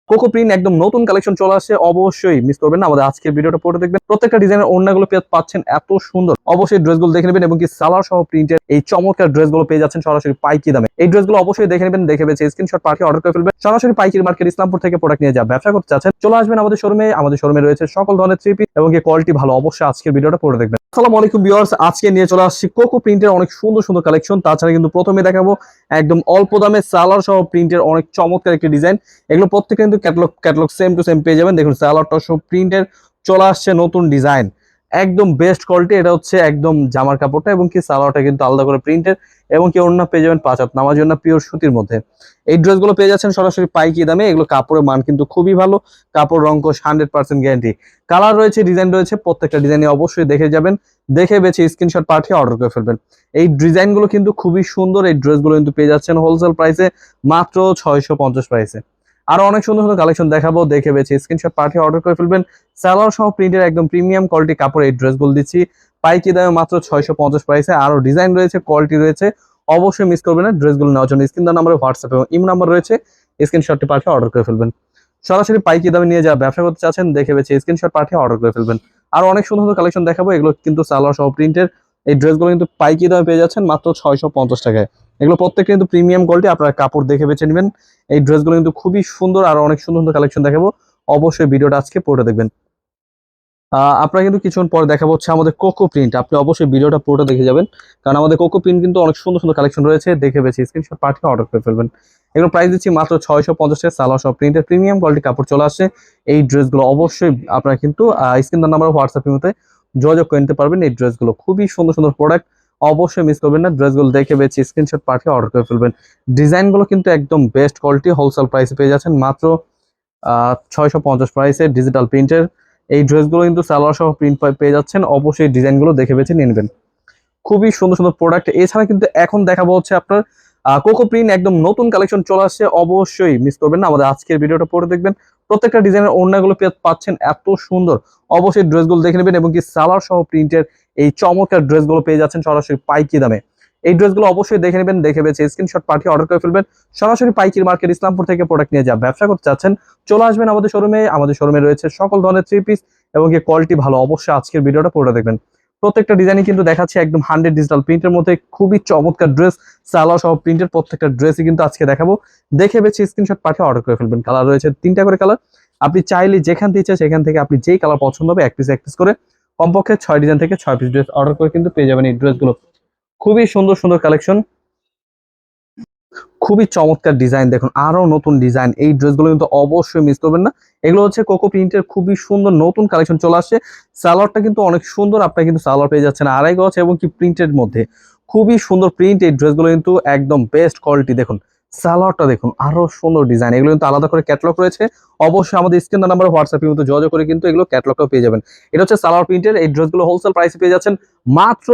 Cocoa print একদম নতুন collection চলে আসছে, অবশ্যই মিস করবেন না। আমাদের আজকের ভিডিওটা পড়ে দেখবেন। প্রত্যেকটা ডিজাইনের ওড়নাগুলো পাচ্ছেন এত সুন্দর, অবশ্যই ড্রেসগুলো দেখে নেবেন এবং কি সালোয়ার সহ প্রিন্টের এই চমৎকার ড্রেসগুলো পেয়ে যাচ্ছেন সরাসরি পাইকি দামে। এই ড্রেসগুলো অবশ্যই দেখে নেবেন, দেখে বেছে স্ক্রিনশট পাঠিয়ে অর্ডার করে ফেলবেন। সরাসরি পাইকির মার্কেট ইসলামপুর থেকে প্রোডাক্ট নিয়ে যা ব্যবসা করতে চাচ্ছেন চলে আসবেন আমাদের শোরুমে। আমাদের শোরুমে রয়েছে সকল ধরনের থ্রি পিস এবং কি কোয়ালিটি ভালো। অবশ্যই আজকের ভিডিওটা পড়ে দেখবেন। আসসালামু আলাইকুম ভিউয়ার্স, আজকে নিয়ে চলে আসছি কোকো প্রিন্টের অনেক সুন্দর সুন্দর কালেকশন। তাছাড়া কিন্তু প্রথমে দেখাবো একদম অল্প দামে সালোয়ার সহ প্রিন্টের অনেক চমৎকার একটি ডিজাইন। এগুলো প্রত্যেকটা কিন্তু ক্যাটালগ সেম টু সেম পেয়ে যাবেন। দেখুন সালোয়ারটা সব প্রিন্টের চলে আসছে নতুন ডিজাইন, একদম বেস্ট কোয়ালিটি। এটা হচ্ছে একদম জামার কাপড়টা এবং কি সালোয়ারটা কিন্তু আলাদা করে প্রিন্টের এবং কি ওড়না পেয়ে যাবেন 5 হাত নামার জন্য পিওর সুতির মধ্যে। এই ড্রেসগুলো পেয়ে যাচ্ছেন সরাসরি পাইকি দামে। এগুলো কাপড়ের মান কিন্তু খুবই ভালো, কাপড় রং কোশ 100% গ্যারান্টি। কালার রয়েছে, ডিজাইন রয়েছে, প্রত্যেকটা ডিজাইনে অবশ্যই দেখে যাবেন, দেখে বেছে স্ক্রিনশট পাঠিয়ে অর্ডার করে ফেলবেন। এই ডিজাইনগুলো কিন্তু খুবই সুন্দর। এই ড্রেসগুলো কিন্তু পেয়ে যাচ্ছেন হোলসেল প্রাইসে মাত্র 650 প্রাইসে। আরো অনেক সুন্দর সুন্দর কালেকশন দেখাবো, দেখে বেছে স্ক্রিনশট পাঠিয়ে অর্ডার করে ফেলবেন। সালোয়ার সহ প্রিন্টের একদম প্রিমিয়াম কোয়ালিটি কাপড় এই ড্রেসগুলো দিচ্ছি পাইকি দামে মাত্র 650 প্রাইসে। আরো ডিজাইন রয়েছে, কোয়ালিটি রয়েছে, অবশ্যই মিস করবেন না। ড্রেসগুলো নেওয়ার জন্য স্ক্রিন নাম্বারে হোয়াটসঅ্যাপ এবং ইমো নাম্বার রয়েছে, স্ক্রিনশটটি পাঠিয়ে অর্ডার করে ফেলবেন। সরাসরি পাইকি দামে নিয়ে যারা ব্যবসা করতে চাচ্ছেন দেখে বেছে স্ক্রিনশট পাঠিয়ে অর্ডার করে ফেলবেন। আরো অনেক সুন্দর সুন্দর কালেকশন দেখাবো। এগুলো কিন্তু সালোয়ার সহ প্রিন্টের এই ড্রেসগুলো কিন্তু পাইকি দামে পেয়ে যাচ্ছেন মাত্র 650 টাকায়। এগুলো প্রত্যেকটা কিন্তু প্রিমিয়াম কোয়ালিটি, আপনারা কাপড় দেখে বেছে নেবেন। এই ড্রেসগুলো কিন্তু খুবই সুন্দর, আর অনেক সুন্দর সুন্দর কালেকশন দেখাবো। অবশ্যই ভিডিওটা আজকে পড়ে দেখবেন। আপনারা কিন্তু কিছুক্ষণ পরে দেখাবো হচ্ছে আমাদের কোকো প্রিন্ট। আপনি অবশ্যই ভিডিওটা পুরোটা দেখে যাবেন, কারণ আমাদের কোকো প্রিন্ট কিন্তু অনেক সুন্দর সুন্দর কালেকশন রয়েছে। দেখে বেছে স্ক্রিনশট পাঠিয়ে অর্ডার করে ফেলবেন। এগুলো প্রাইস দিচ্ছি মাত্র 650 টাকা। সালোয়ার সহ প্রিন্টের প্রিমিয়াম কোয়ালিটি কাপড় চলে আসছে। এই ড্রেসগুলো অবশ্যই আপনারা কিন্তু স্ক্রিন নাম্বার হোয়াটসঅ্যাপের মধ্যে যোগাযোগ করে নিতে পারবেন। এই ড্রেসগুলো খুবই সুন্দর সুন্দর প্রোডাক্ট, অবশ্যই মিস করবেন না। ড্রেসগুলো দেখে বেছে স্ক্রিনশট পাঠিয়ে অর্ডার করে ফেলবেন। ডিজাইনগুলো কিন্তু একদম বেস্ট কোয়ালিটি, হোলসেল প্রাইসে পেয়ে যাচ্ছেন মাত্র 650 প্রাইসে ডিজিটাল প্রিন্টের এই ড্রেসগুলো কিন্তু সালোয়ার সহ প্রিন্ট পেয়ে যাচ্ছেন। অবশ্যই ডিজাইনগুলো দেখে বেছে নিয়ে নেবেন। খুবই সুন্দর সুন্দর প্রোডাক্ট। এছাড়া কিন্তু এখন দেখাবো হচ্ছে আপনার কোকো প্রিন্ট একদম নতুন কালেকশন চলে আসছে, অবশ্যই মিস করবেন না। আমাদের আজকের ভিডিওটা পড়ে দেখবেন। প্রত্যেকটা ডিজাইনের ওড়নাগুলো পাচ্ছেন এত সুন্দর, অবশ্যই ড্রেসগুলো দেখে নেবেন এবং কি সালোয়ার সহ প্রিন্টের এই চমৎকার ড্রেসগুলো পেয়ে যাচ্ছেন সরাসরি পাইকি দামে। এই ড্রেসগুলো অবশ্যই দেখে নেবেন, দেখে বেছে স্ক্রিনশট পাঠিয়ে অর্ডার করে ফেলবেন। সরাসরি পাইকির মার্কেট ইসলামপুর থেকে প্রোডাক্ট নিয়ে যা ব্যবসা করতে চাচ্ছেন চলে আসবেন আমাদের শোরুমে। আমাদের শোরুমে রয়েছে সকল ধরনের থ্রি পিস এবং কি কোয়ালিটি ভালো। অবশ্যই আজকের ভিডিওটা পড়ে দেখবেন। প্রত্যেকটা ডিজাইনই কিন্তু দেখাচ্ছে একদম 100 ডিজিটাল প্রিন্টের মধ্যে খুবই চমৎকার ড্রেস, সালোয়ার সহ প্রিন্টের প্রত্যেকটা ড্রেসই কিন্তু আজকে দেখাবো। দেখে বেছে স্ক্রিনশট পাঠিয়ে অর্ডার করে ফেলবেন। কালার রয়েছে 3টা করে কালার। আপনি চাইলে যেখান থেকে ইচ্ছা সেখান থেকে আপনি যেই কালার পছন্দ হবে এক পিস করে কমপক্ষে 6 ডিজাইন থেকে 6 পিস ড্রেস অর্ডার করে কিন্তু পেয়ে যাবেন এই ড্রেসগুলো। খুবই সুন্দর সুন্দর কালেকশন, খুবই চমৎকার ডিজাইন। দেখুন আরো নতুন ডিজাইন, এই ড্রেসগুলো কিন্তু অবশ্যই মিস করবেন না। এগুলো হচ্ছে কোকো প্রিন্টের খুবই সুন্দর নতুন কালেকশন চলে আসছে। সালোয়ারটা কিন্তু অনেক সুন্দর, আপনারা কিন্তু সালোয়ার পেয়ে যাচ্ছেন 2.5 গজ এবং কি প্রিন্টের মধ্যে খুবই সুন্দর প্রিন্ট। এই ড্রেসগুলো কিন্তু একদম বেস্ট কোয়ালিটি। দেখুন সালোয়ারটা দেখুন, আরো সুন্দর ডিজাইন। এগুলো কিন্তু আলাদা করে ক্যাটালগ রয়েছে, অবশ্যই আমাদের স্ক্রিন নাম্বার হোয়াটসঅ্যাপের মধ্যে যোগাযোগ করে কিন্তু এগুলো ক্যাটালগটাও পেয়ে যাবেন। এটা হচ্ছে সালোয়ার প্রিন্টের এই ড্রেসগুলো হোলসেল প্রাইসে পেয়ে যাচ্ছেন মাত্র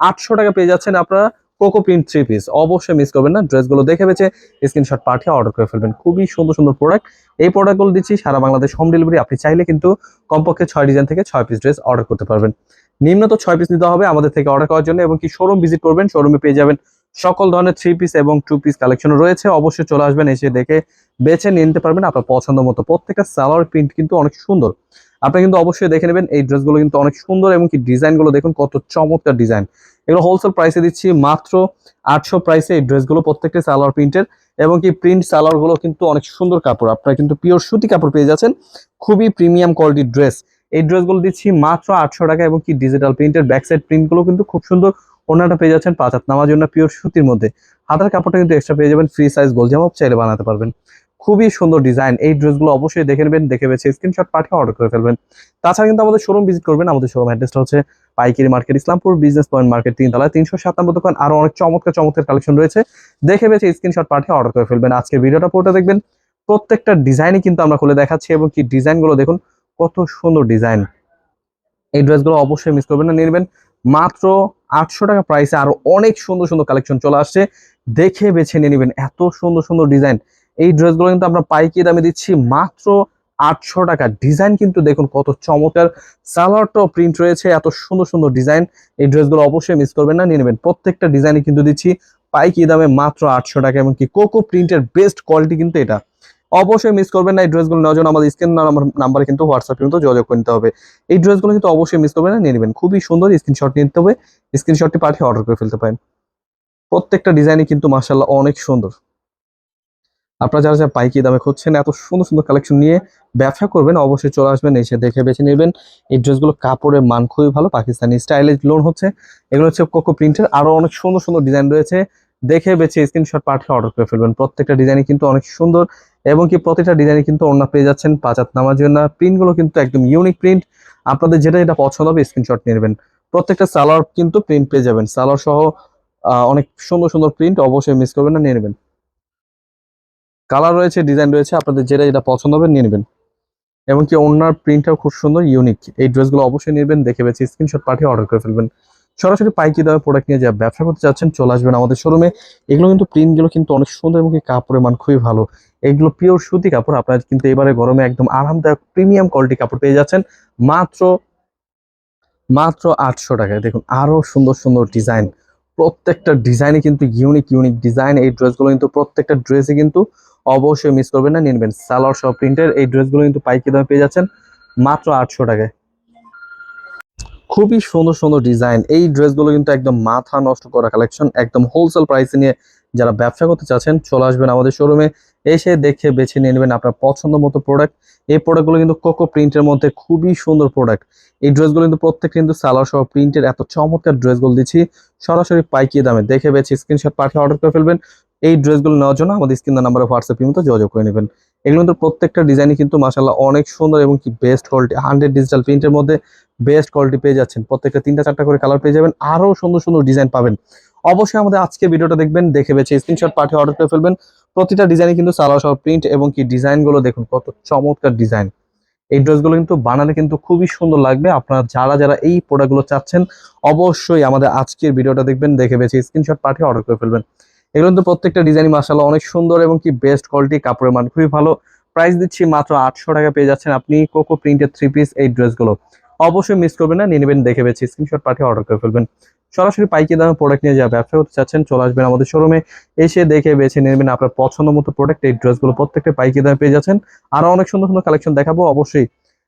800 টাকা পেয়ে যাচ্ছেন আপনারা কোকো প্রিন্ট থ্রি পিস। অবশ্যই মিস করবেন না, ড্রেসগুলো দেখে বেছে স্ক্রিনশট পাঠিয়ে অর্ডার করে ফেলবেন। খুবই সুন্দর সুন্দর প্রোডাক্ট। এই প্রোডাক্টগুলো দিচ্ছি সারা বাংলাদেশ হোম ডেলিভারি। আপনি চাইলে কিন্তু কমপক্ষে 6 ডিজাইন থেকে 6 পিস ড্রেস অর্ডার করতে পারবেন। নিম্নত 6 পিস নিতে হবে আমাদের থেকে অর্ডার করার জন্য এবং কি শোরুম ভিজিট করবেন। শোরুমে পেয়ে যাবেন সকল ধরনের থ্রি পিস এবং 2 পিস কালেকশন রয়েছে। অবশ্যই চলে আসবেন, এসে দেখে বেছে নিতে পারবেন আপনার পছন্দ মতো। প্রত্যেকটা সালোয়ার প্রিন্ট কিন্তু অনেক সুন্দর, আপনি কিন্তু অবশ্যই দেখে নেবেন। এই ড্রেসগুলো কিন্তু অনেক সুন্দর এবং কি ডিজাইনগুলো দেখুন কত চমৎকার ডিজাইন। এগুলো হোলসেল প্রাইসে দিচ্ছি মাত্র 800 প্রাইসে। এই ড্রেসগুলো প্রত্যেকটা সালোয়ার প্রিন্টের এবং কি প্রিন্ট সালোয়ার গুলো কিন্তু অনেক সুন্দর কাপড়, আপনারা কিন্তু পিওর সুতি কাপড় পেয়ে যাচ্ছেন। খুবই প্রিমিয়াম কোয়ালিটির ড্রেস। এই ড্রেসগুলো দিচ্ছি মাত্র 800 টাকা এবং কি ডিজিটাল প্রিন্টের ব্যাক সাইড প্রিন্ট গুলো কিন্তু খুব সুন্দর। ওনাটা পেয়ে যাচ্ছেন 5 হাত নামার জন্য পিওর সুতির মধ্যে। হাতার কাপড়টা কিন্তু এক্সট্রা পেয়ে যাবেন, ফ্রি সাইজ গোল জামা চাইলে বানাতে পারবেন। খুবই সুন্দর ডিজাইন। এই ড্রেসগুলো অবশ্যই দেখে নেবেন, দেখে বেছে স্ক্রিনশট পাঠিয়ে অর্ডার করে ফেলবেন। তাছাড়া কিন্তু আমাদের শোরুম ভিজিট করবেন। আমাদের শোরুম অ্যাড্রেসটা হচ্ছে পাইকারি market Islampur business point market 3 তলায় 397 দোকান। আরো অনেক চমৎকার চমৎকার কালেকশন রয়েছে, দেখে বেছে স্ক্রিনশট পাঠিয়ে অর্ডার করে ফেলবেন। আজকে ভিডিওটা পুরোটা দেখবেন। প্রত্যেকটা ডিজাইনই কিন্তু আমরা খুলে দেখাচ্ছি এবং কি ডিজাইনগুলো দেখুন কত সুন্দর ডিজাইন। এই ড্রেসগুলো অবশ্যই মিস করবেন না, নিয়ে নেবেন মাত্র 800 টাকা প্রাইসে। আরো অনেক সুন্দর সুন্দর কালেকশন চলে আসছে, দেখে বেছে নিয়ে নেবেন। এত সুন্দর সুন্দর ডিজাইন। এই ড্রেসগুলো কিন্তু আমরা পাইকি দামে দিচ্ছি মাত্র 800 টাকা। ডিজাইন কিন্তু দেখুন কত চমৎকার, সালোয়ারটাও প্রিন্ট রয়েছে, এত সুন্দর সুন্দর ডিজাইন। এই ড্রেসগুলো অবশ্যই মিস করবেন না, নিয়ে নেবেন। প্রত্যেকটা ডিজাইনই কিন্তু দিচ্ছি পাইকি দামে মাত্র 800 টাকা এবং কি কোকো প্রিন্টের বেস্ট কোয়ালিটি কিন্তু এটা। অবশ্যই মিস করবেন না। এই ড্রেসগুলো নেওয়ার জন্য আমাদের স্ক্রিন নাম্বারে কিন্তু হোয়াটসঅ্যাপ কিন্তু যোগাযোগ করতে হবে। এই ড্রেসগুলো কিন্তু অবশ্যই মিস করবেন না, নিয়ে নেবেন। খুবই সুন্দর, স্ক্রিনশট নিতে হবে, স্ক্রিনশটটি পাঠিয়ে অর্ডার করে ফেলতে পারেন। প্রত্যেকটা ডিজাইনই কিন্তু মাশাআল্লাহ অনেক সুন্দর। আপনারা যারা যারা পাইকারি দামে খুঁজছেন এত সুন্দর সুন্দর কালেকশন নিয়ে ব্যবসা করবেন, অবশ্যই চলে আসবেন, এসে দেখে বেছে নেবেন। এই ড্রেসগুলো কাপড়ের মান খুবই ভালো, পাকিস্তানি স্টাইলে লোন হচ্ছে। এগুলো হচ্ছে কোকো প্রিন্টের, আরো অনেক সুন্দর সুন্দর ডিজাইন রয়েছে। দেখে বেছে স্ক্রিনশট পাঠিয়ে অর্ডার করে ফেলবেন। প্রত্যেকটা ডিজাইনই কিন্তু অনেক সুন্দর এবং কি প্রতিটা ডিজাইনে কিন্তু ওড়না পেয়ে যাচ্ছেন 5 হাত নামাজি ওড়না। প্রিন্টগুলো কিন্তু একদম ইউনিক প্রিন্ট। আপনাদের যেটা যেটা পছন্দ হবে স্ক্রিনশট নিয়ে নেবেন। প্রত্যেকটা সালোয়ার কিন্তু প্রিন্ট পেয়ে যাবেন, সালোয়ার সহ অনেক সুন্দর সুন্দর প্রিন্ট, অবশ্যই মিস করবেন না, নিয়ে নেবেন। কালার রয়েছে, ডিজাইন রয়েছে, আপনাদের যেটা যেটা পছন্দ হবে নিয়ে নেবেন। এবং কি ওনার প্রিন্টটাও খুব সুন্দর, ইউনিক। এই ড্রেসগুলো অবশ্যই নেবেন, দেখে বেছে স্ক্রিনশট পাঠিয়ে অর্ডার করে ফেলবেন। সরাসরি পাইকারি দামে প্রোডাক্ট নিয়ে যা ব্যবসা করতে চাচ্ছেন চলে আসবেন আমাদের শোরুমে। এগুলো কিন্তু প্রিন্টগুলো কিন্তু অনেক সুন্দর এবং কি কাপড়ের মান খুবই ভালো। এগুলো পিওর সুতি কাপড়। আপনারা কিন্তু এবারে গরমে একদম আরামদায়ক প্রিমিয়াম কোয়ালিটি কাপড় পেয়ে যাচ্ছেন মাত্র মাত্র 800 টাকায়। দেখুন আরো সুন্দর সুন্দর ডিজাইন, প্রত্যেকটা ডিজাইনে কিন্তু ইউনিক ইউনিক ডিজাইন। এই ড্রেসগুলো কিন্তু প্রত্যেকটা ড্রেসে কিন্তু অবশ্যই মিস করবেন না, নিনবেন। সালোয়ার সহ প্রিন্টের এই ড্রেসগুলো কিন্তু পাইকারি দামে পেয়ে যাচ্ছেন মাত্র 800 টাকায়। খুবই সুন্দর সুন্দর ডিজাইন। এই ড্রেসগুলো কিন্তু একদম মাথা নষ্ট করা কালেকশন, একদম হোলসেল প্রাইসে নিয়ে যারা ব্যবসা করতে চাচ্ছেন চলে আসবেন আমাদের শোরুমে, এসে দেখে বেছে নিয়ে নেবেন আপনার পছন্দ মতো প্রোডাক্ট। এই প্রোডাক্টগুলো কিন্তু কোকো প্রিন্টের মধ্যে খুবই সুন্দর প্রোডাক্ট। এই ড্রেসগুলো কিন্তু প্রত্যেক কিন্তু সালোয়ার সহ প্রিন্টের, এত চমৎকার ড্রেসগুলো দিচ্ছি সরাসরি পাইকারি দামে। দেখে বেছে স্ক্রিনশট পাঠিয়ে অর্ডার করে ফেলবেন। এই ড্রেসগুলো নেওয়ার জন্য আমাদের স্ক্রিন নাম্বারে হোয়াটসঅ্যাপ মতো যোগাযোগ করে নেবেন। এগুলো কিন্তু প্রত্যেকটা ডিজাইনই কিন্তু মাশাআল্লাহ অনেক সুন্দর এবং কি বেস্ট কোয়ালিটি, 100 ডিজিটাল প্রিন্টের মধ্যে বেস্ট কোয়ালিটি পেয়ে যাচ্ছেন। প্রত্যেকটা 3টা 4টা করে কালার পেয়ে যাবেন, আরো সুন্দর সুন্দর ডিজাইন পাবেন। অবশ্যই আমাদের আজকে ভিডিওটা দেখবেন, দেখে বেছে স্ক্রিনশট পাঠিয়ে অর্ডার করে ফেলবেন। প্রতিটা ডিজাইনে কিন্তু সালোয়ার সহ প্রিন্ট এবং কি ডিজাইন গুলো দেখুন কত চমৎকার ডিজাইন। এই ড্রেসগুলো কিন্তু বানালে কিন্তু খুবই সুন্দর লাগবে। আপনারা যারা যারা এই প্রোডাক্টগুলো চাচ্ছেন অবশ্যই আমাদের আজকের ভিডিওটা দেখবেন, দেখে বেছে স্ক্রিনশট পাঠিয়ে অর্ডার করে ফেলবেন। এগুলো কিন্তু প্রত্যেকটা ডিজাইন মাশাআল্লাহ অনেক সুন্দর এবং কি বেস্ট কোয়ালিটি, কাপড়ের মান খুবই ভালো। প্রাইস দিচ্ছি মাত্র 800 টাকা, পেয়ে যাচ্ছেন আপনি কোকো প্রিন্টের 3 পিস এই ড্রেসগুলো। অবশ্যই মিস করবেন না, নিয়ে নেবেন, দেখে বেছে স্ক্রিনশট পাঠিয়ে অর্ডার করে ফেলবেন। সরাসরি পাইকারি দামে প্রোডাক্ট নিয়ে যা ব্যবসা করতে চাচ্ছেন চলে আসবেন আমাদের শোরুমে, এসে দেখে বেছে নেবেন আপনার পছন্দ মতো প্রোডাক্ট। এই ড্রেসগুলো প্রত্যেকটা পাইকারি দামে পেয়ে যাচ্ছেন। আরো অনেক সুন্দর সুন্দর কালেকশন দেখাবো, অবশ্যই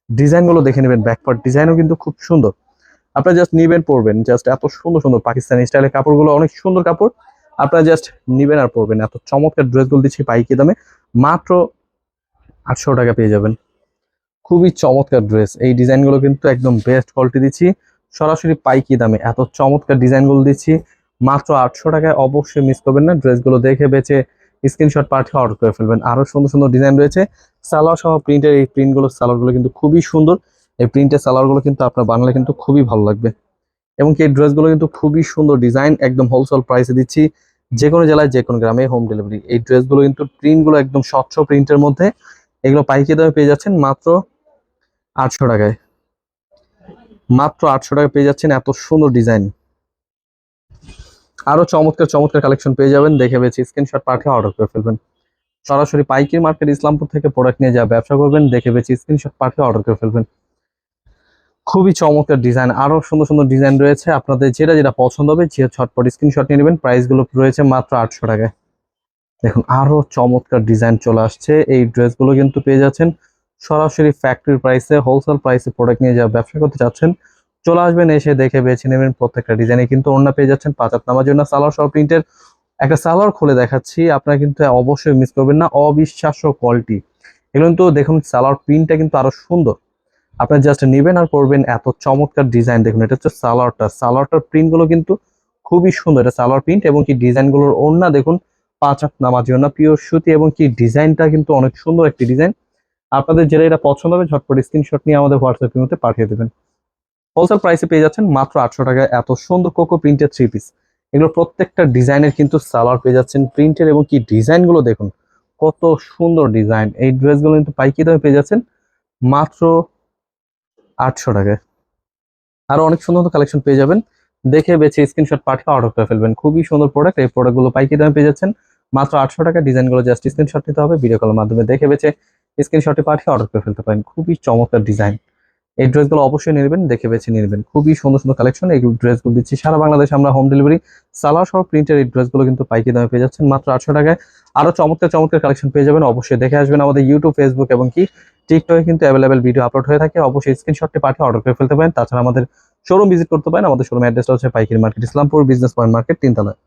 ডিজাইনগুলো দেখে নেবেন। ব্যাকপার্ট ডিজাইনও কিন্তু খুব সুন্দর। আপনারা জাস্ট নিবেন, পরবেন, জাস্ট এত সুন্দর সুন্দর পাকিস্তানি স্টাইলের কাপড়গুলো, অনেক সুন্দর কাপড়। আপনারা জাস্ট নিবেন আর পরবেন। এত চমৎকার ড্রেসগুলো দিচ্ছি পাইকারি দামে মাত্র 800 টাকা পেয়ে যাবেন। খুবই চমৎকার ড্রেস। এই ডিজাইনগুলো কিন্তু একদম বেস্ট কোয়ালিটি দিচ্ছি সরাসরি পাইকারি দামে। এত চমৎকার ডিজাইনগুলো দিচ্ছি মাত্র 800 টাকায়। অবশ্যই মিস করবেন না, ড্রেসগুলো দেখে বেছে স্ক্রিনশট পাঠিয়ে অর্ডার করে ফেলবেন। আরো সুন্দর সুন্দর ডিজাইন রয়েছে সালোয়ার সহ প্রিন্টের। এই প্রিন্টগুলো সালোয়ারগুলো কিন্তু খুবই সুন্দর। এই প্রিন্টের সালোয়ারগুলো কিন্তু আপনার বানালে কিন্তু খুবই ভালো লাগবে। এবং কি এই ড্রেসগুলো কিন্তু খুবই সুন্দর ডিজাইন, একদম হোলসেল প্রাইসে দিচ্ছি, যে কোনো জেলায় যে কোনো গ্রামে হোম ডেলিভারি। এই ড্রেসগুলো কিন্তু প্রিন্টগুলো একদম স্বচ্ছ প্রিন্টের মধ্যে, এগুলো পাইকারি দামে পেয়ে যাচ্ছেন মাত্র 800 টাকায়। মাত্র 800 টাকা পেয়ে যাচ্ছেন এত সুন্দর ডিজাইন। আরো চমৎকার চমৎকার কালেকশন পেয়ে যাবেন, দেখে বেছে স্ক্রিনশট পাঠিয়ে অর্ডার করে ফেলবেন। সরাসরি পাইকারি মার্কেট ইসলামপুর থেকে প্রোডাক্ট নিয়ে যা ব্যবসা করবেন, দেখে বেছে স্ক্রিনশট পাঠিয়ে অর্ডার করে ফেলবেন। খুবই চমৎকার ডিজাইন, আরো সুন্দর সুন্দর ডিজাইন রয়েছে। আপনাদের যেটা যেটা পছন্দ হবে যে ছটপট স্ক্রিনশট নিয়ে নেবেন। প্রাইস গুলো রয়েছে মাত্র 800 টাকায়। দেখুন আরো চমৎকার ডিজাইন চলে আসছে। এই ড্রেসগুলো কিন্তু পেয়ে যাচ্ছেন সরাসরি ফ্যাক্টরি প্রাইসে, হোলসেল প্রাইসে। প্রোডাক্ট নিয়ে যা ব্যবসা করতে চাচ্ছেন চলে আসবেন, এসে দেখে বেছে নেবেন। প্রত্যেকটা ডিজাইনে কিন্তু ওড়না পেয়ে যাচ্ছেন 5 হাত নামার জন্য সালোয়ার সহ প্রিন্টের। একটা সালোয়ার খুলে দেখাচ্ছি, আপনারা কিন্তু অবশ্যই মিস করবেন না, অবিশ্বাস্য কোয়ালিটি। এগুলো কিন্তু দেখুন সালোয়ার প্রিন্টটা কিন্তু আরো সুন্দর। আপনারা জাস্ট নেবেন আর পরবেন। এত চমৎকার ডিজাইন দেখুন, এটা হচ্ছে সালোয়ারটার প্রিন্ট গুলো কিন্তু খুবই সুন্দর। এটা সালোয়ার প্রিন্ট এবং কি ডিজাইন গুলোর ওড়না দেখুন 5 হাত নামার জন্য পিওর সুতি এবং কি ডিজাইনটা কিন্তু অনেক সুন্দর একটি ডিজাইন। আপনাদের যেটা এটা পছন্দ হবে ঝটপট স্ক্রিনশট নিয়ে আমাদের হোয়াটসঅ্যাপের মধ্যে পাঠিয়ে দেবেন। হোলসেল প্রাইসে পেয়ে যাচ্ছেন মাত্র 800 টাকায় এত সুন্দর কোকো প্রিন্টের 3 পিস। এগুলো প্রত্যেকটা ডিজাইনের কিন্তু সালোয়ার পেয়ে যাচ্ছেন প্রিন্টের এবং কি ডিজাইন গুলো দেখুন কত সুন্দর ডিজাইন। এই ড্রেসগুলো কিন্তু পাইকারি দামে পেয়ে যাচ্ছেন মাত্র 800 টাকায়। আরো অনেক সুন্দর কালেকশন পেয়ে যাবেন, দেখে বেছে স্ক্রিনশট পাঠিয়ে অর্ডার করে ফেলবেন। খুবই সুন্দর প্রোডাক্ট। এই প্রোডাক্টগুলো পাইকারি দামে পেয়ে যাচ্ছেন মাত্র 800 টাকা। ডিজাইনগুলো জাস্ট স্ক্রিনশট নিতে হবে, ভিডিও কলের মাধ্যমে দেখে বেছে স্ক্রিনশটে পাঠিয়ে অর্ডার করে ফেলতে পারেন। খুবই চমৎকার ডিজাইন। এই ড্রেসগুলো অবশ্যই নেবেন, দেখে বেছে নেবেন। খুবই সুন্দর সুন্দর কালেকশন, এই ড্রেসগুলো দিচ্ছি সারা বাংলাদেশে আমরা হোম ডেলিভারি। সালোয়ার সহ প্রিন্টের এই ড্রেসগুলো কিন্তু পাইকারি দামে পেয়ে যাচ্ছেন মাত্র 800 টাকায়। আরো চমৎকার চমৎকার কালেকশন পেয়ে যাবেন, অবশ্যই দেখে আসবেন। আমাদের ইউটিউব, ফেসবুক এবং কি টিকটকে কিন্তু অ্যাভেলেবেল ভিডিও আপলোড হয়ে থাকে, অবশ্যই স্ক্রিনশটটি পাঠিয়ে অর্ডার করে ফেলতে পারেন। তাছাড়া আমাদের শোরুম ভিজিট করতে পারেন। আমাদের শোরুম অ্যাড্রেসটা হচ্ছে পাইকারি market, Islampur business point market, 3 তলায়।